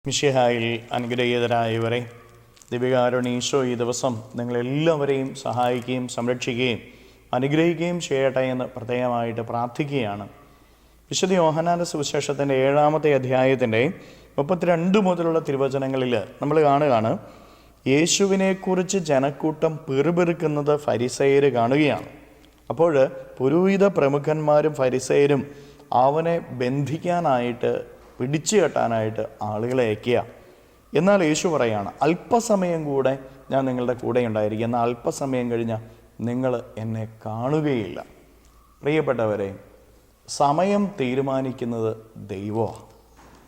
മിശിഹായിൽ അനുഗ്രഹീതരായവരെ, ദിവ്യകാരുണ്യ ഈ ദിവസം നിങ്ങളെല്ലാവരെയും സഹായിക്കുകയും സംരക്ഷിക്കുകയും അനുഗ്രഹിക്കുകയും ചെയ്യട്ടെ എന്ന് പ്രത്യേകമായിട്ട് പ്രാർത്ഥിക്കുകയാണ്. വിശുദ്ധ യോഹന്നാന്റെ സുവിശേഷത്തിൻ്റെ 7-ാമത്തെ അധ്യായത്തിൻ്റെ 32 മുതലുള്ള തിരുവചനങ്ങളിൽ നമ്മൾ കാണുകയാണ്, യേശുവിനെക്കുറിച്ച് ജനക്കൂട്ടം പിറുപിറുക്കുന്നത് ഫരിസേയർ കാണുകയാണ്. അപ്പോൾ പുരോഹിത പ്രമുഖന്മാരും ഫരിസേയരും അവനെ ബന്ധിക്കാനായിട്ട് പിടിച്ചു കെട്ടാനായിട്ട് ആളുകളെ അയക്കുക. എന്നാൽ യേശു പറയാണ്, അല്പസമയം കൂടെ ഞാൻ നിങ്ങളുടെ കൂടെ ഉണ്ടായിരിക്കും, എന്നാൽ അല്പസമയം കഴിഞ്ഞാൽ നിങ്ങൾ എന്നെ കാണുകയില്ല. പ്രിയപ്പെട്ടവരെ, സമയം തീരുമാനിക്കുന്നത് ദൈവമാണ്,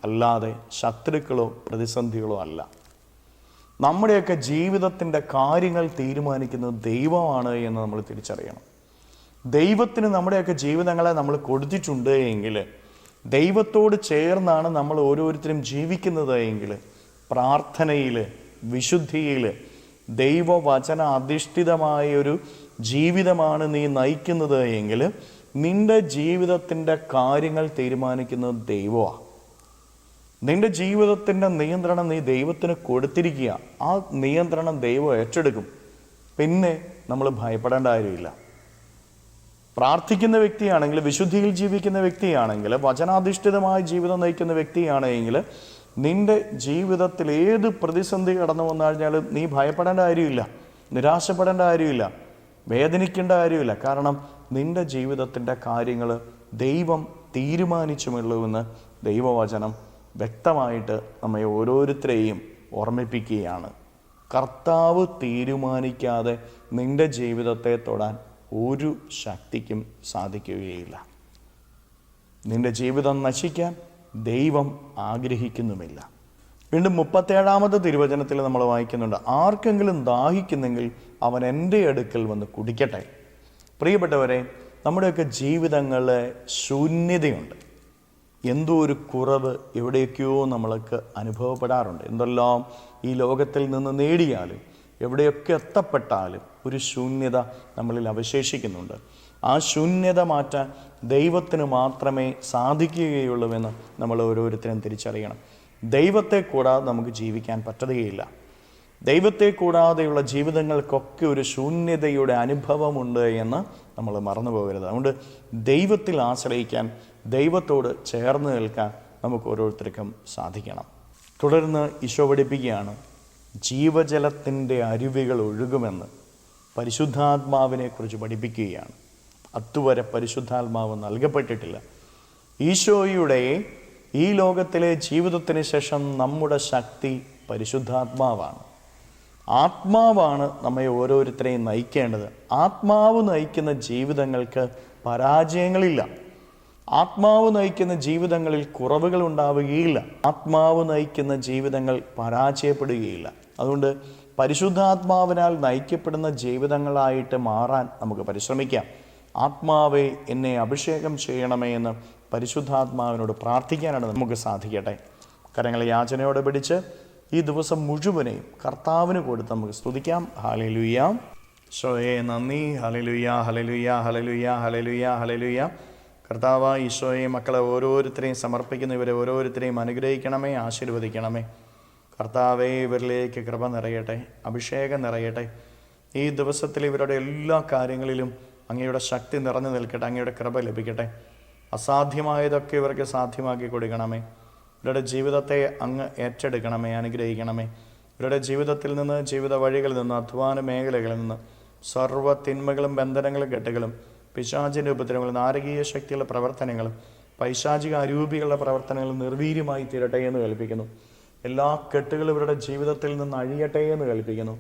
അല്ലാതെ ശത്രുക്കളോ പ്രതിസന്ധികളോ അല്ല. നമ്മുടെയൊക്കെ ജീവിതത്തിൻ്റെ കാര്യങ്ങൾ തീരുമാനിക്കുന്നത് ദൈവമാണ് എന്ന് നമ്മൾ തിരിച്ചറിയണം. ദൈവത്തിന് നമ്മുടെയൊക്കെ ജീവിതങ്ങളെ നമ്മൾ കൊടുത്തിട്ടുണ്ട് എങ്കിൽ, ദൈവത്തോട് ചേർന്നാണ് നമ്മൾ ഓരോരുത്തരും ജീവിക്കുന്നത് എങ്കിൽ, പ്രാർത്ഥനയിൽ, വിശുദ്ധിയിൽ, ദൈവവചന അധിഷ്ഠിതമായൊരു ജീവിതമാണ് നീ നയിക്കുന്നത് എങ്കിൽ, നിൻ്റെ ജീവിതത്തിൻ്റെ കാര്യങ്ങൾ തീരുമാനിക്കുന്നത് ദൈവമാണ്. നിൻ്റെ ജീവിതത്തിൻ്റെ നിയന്ത്രണം നീ ദൈവത്തിന് കൊടുത്തിരിക്കുക. ആ നിയന്ത്രണം ദൈവം ഏറ്റെടുക്കും. പിന്നെ നമ്മൾ ഭയപ്പെടേണ്ട കാര്യമില്ല. പ്രാർത്ഥിക്കുന്ന വ്യക്തിയാണെങ്കിൽ, വിശുദ്ധിയിൽ ജീവിക്കുന്ന വ്യക്തിയാണെങ്കിൽ, വചനാധിഷ്ഠിതമായ ജീവിതം നയിക്കുന്ന വ്യക്തിയാണെങ്കിൽ, നിന്റെ ജീവിതത്തിൽ ഏത് പ്രതിസന്ധി കടന്നു വന്നു കഴിഞ്ഞാലും നീ ഭയപ്പെടേണ്ട കാര്യമില്ല, നിരാശപ്പെടേണ്ട കാര്യമില്ല, വേദനിക്കേണ്ട കാര്യമില്ല. കാരണം നിന്റെ ജീവിതത്തിൻ്റെ കാര്യങ്ങൾ ദൈവം തീരുമാനിച്ചുമുള്ളൂവെന്ന് ദൈവവചനം വ്യക്തമായിട്ട് നമ്മെ ഓരോരുത്തരെയും ഓർമ്മിപ്പിക്കുകയാണ്. കർത്താവ് തീരുമാനിക്കാതെ നിന്റെ ജീവിതത്തെ തൊടാൻ ഒരു ശക്തിക്കും സാധിക്കുകയില്ല. നിന്റെ ജീവിതം നശിക്കാൻ ദൈവം ആഗ്രഹിക്കുന്നുമില്ല. വീണ്ടും 37-ാമത്തെ തിരുവചനത്തിൽ നമ്മൾ വായിക്കുന്നുണ്ട്, ആർക്കെങ്കിലും ദാഹിക്കുന്നെങ്കിൽ അവൻ എൻ്റെ അടുക്കൽ വന്ന് കുടിക്കട്ടെ. പ്രിയപ്പെട്ടവരെ, നമ്മുടെയൊക്കെ ജീവിതങ്ങളിലെ ശൂന്യതയുണ്ട്. എന്തോ ഒരു കുറവ് എവിടെയൊക്കെയോ നമ്മൾക്ക് അനുഭവപ്പെടാറുണ്ട്. എന്തെല്ലാം ഈ ലോകത്തിൽ നിന്ന് നേടിയാലും എവിടെയൊക്കെ എത്തപ്പെട്ടാലും ഒരു ശൂന്യത നമ്മളിൽ അവശേഷിക്കുന്നുണ്ട്. ആ ശൂന്യത മാറ്റാൻ ദൈവത്തിന് മാത്രമേ സാധിക്കുകയുള്ളൂവെന്ന് നമ്മൾ ഓരോരുത്തരും തിരിച്ചറിയണം. ദൈവത്തെ കൂടാതെ നമുക്ക് ജീവിക്കാൻ പറ്റുകയില്ല. ദൈവത്തെ കൂടാതെയുള്ള ജീവിതങ്ങൾക്കൊക്കെ ഒരു ശൂന്യതയുടെ അനുഭവമുണ്ട് എന്ന് നമ്മൾ മറന്നു പോകരുത്. അതുകൊണ്ട് ദൈവത്തിൽ ആശ്രയിക്കാൻ, ദൈവത്തോട് ചേർന്ന് നിൽക്കാൻ നമുക്ക് ഓരോരുത്തർക്കും സാധിക്കണം. തുടർന്ന് ഈശോ പഠിപ്പിക്കുകയാണ്, ജീവജലത്തിൻ്റെ അരുവികൾ ഒഴുകുമെന്ന് പരിശുദ്ധാത്മാവിനെ കുറിച്ച് പഠിപ്പിക്കുകയാണ്. അതുവരെ പരിശുദ്ധാത്മാവ് നൽകപ്പെട്ടിട്ടില്ല. ഈശോയുടെ ഈ ലോകത്തിലെ ജീവിതത്തിന് ശേഷം നമ്മുടെ ശക്തി പരിശുദ്ധാത്മാവാണ്. ആത്മാവാണ് നമ്മെ ഓരോരുത്തരെയും നയിക്കേണ്ടത്. ആത്മാവ് നയിക്കുന്ന ജീവിതങ്ങൾക്ക് പരാജയങ്ങളില്ല. ആത്മാവ് നയിക്കുന്ന ജീവിതങ്ങളിൽ കുറവുകൾ ഉണ്ടാവുകയില്ല. ആത്മാവ് നയിക്കുന്ന ജീവിതങ്ങൾ പരാജയപ്പെടുകയില്ല. അതുകൊണ്ട് പരിശുദ്ധാത്മാവിനാൽ നയിക്കപ്പെടുന്ന ജീവിതങ്ങളായിട്ട് മാറാൻ നമുക്ക് പരിശ്രമിക്കാം. ആത്മാവെ എന്നെ അഭിഷേകം ചെയ്യണമേ എന്ന് പരിശുദ്ധാത്മാവിനോട് പ്രാർത്ഥിക്കാനാണ് നമുക്ക് സാധിക്കട്ടെ. കരങ്ങളെ യാചനയോടെ പിടിച്ച് ഈ ദിവസം മുഴുവനെയും കർത്താവിന് കൊടുത്ത് നമുക്ക് സ്തുതിക്കാം. ഹല്ലേലൂയ, ഈശോയെ നന്ദി. Hallelujah, hallelujah, hallelujah, hallelujah, hallelujah. കർത്താവ് ഈശോയെ മക്കളെ ഓരോരുത്തരെയും സമർപ്പിക്കുന്ന ഇവരെ ഓരോരുത്തരെയും അനുഗ്രഹിക്കണമേ, ആശീർവദിക്കണമേ. കർത്താവെ, ഇവരിലേക്ക് കൃപ നിറയട്ടെ, അഭിഷേകം നിറയട്ടെ. ഈ ദിവസത്തിൽ ഇവരുടെ എല്ലാ കാര്യങ്ങളിലും അങ്ങയുടെ ശക്തി നിറഞ്ഞു നിൽക്കട്ടെ, അങ്ങയുടെ കൃപ ലഭിക്കട്ടെ. അസാധ്യമായതൊക്കെ ഇവർക്ക് സാധ്യമാക്കി കൊടുക്കണമേ. ഇവരുടെ ജീവിതത്തെ അങ്ങ് ഏറ്റെടുക്കണമേ, അനുഗ്രഹിക്കണമേ. ഇവരുടെ ജീവിതത്തിൽ നിന്ന്, ജീവിത വഴികളിൽ നിന്ന്, അധ്വാന മേഖലകളിൽ നിന്ന് സർവ്വ തിന്മകളും ബന്ധനങ്ങളും കെട്ടുകളും പിശാചിൻ്റെ ഉപദ്രവങ്ങളും നാരകീയ ശക്തികളുടെ പ്രവർത്തനങ്ങളും പൈശാചിക അരൂപികളുടെ പ്രവർത്തനങ്ങളും നിർവീര്യമായി തീരട്ടെ എന്ന് കൽപ്പിക്കുന്നു. എല്ലാ കെട്ടുകളും ഇവരുടെ ജീവിതത്തിൽ നിന്ന് അഴിയട്ടെ എന്ന് കൽപ്പിക്കുന്നു.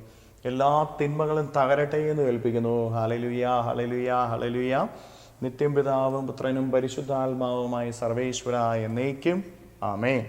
എല്ലാ തിന്മകളും തകരട്ടെ എന്ന് കൽപ്പിക്കുന്നു. Hallelujah, hallelujah, hallelujah. നിത്യം പിതാവും പുത്രനും പരിശുദ്ധാത്മാവുമായി സർവേശ്വര എന്നേക്കും ആമേൻ.